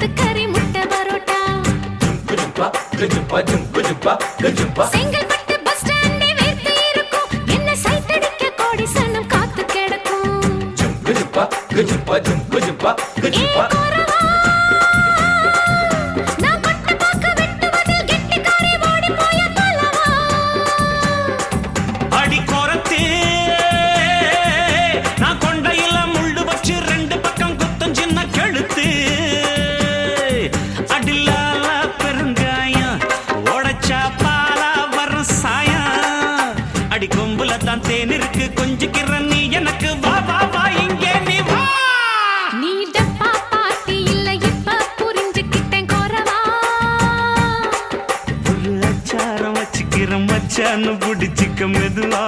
கொத்துக்கறி முட்டை பரோட்டா. செங்கல்பட்டு பஸ் ஸ்டாண்டே வேர்த்து இருக்கும். என்ன சைட் அடிக்க கோடி சனம் காத்து கிடக்கும். ஏ கோரவா, நான் கொட்டை பாக்க வெட்டுவதில் கெட்டிக்காரி ஓடி போய தலவா. அடி கோரத்தே நான் கொண்டையில முள்ளு வச்சு ரெண்டு பக்கம் குத்தம் சின்ன கழுத்து. அடிலால பெருங்காயம் உடைச்சா பாலா வரும் சாயம். அடி கொம்புல தான் தேன் இருக்கு கொஞ்சிக்கிற நீ எனக்கு வா வா வா இங்கே நீ வா. நீ டப்பா பாத்தி இல்ல இப்ப புரிஞ்சுக்கிட்டேன் கோரவா. ஒரு அச்சாரம் வச்சுக்கிற மச்சான்னு பிடிச்சிக்க மெதுவா.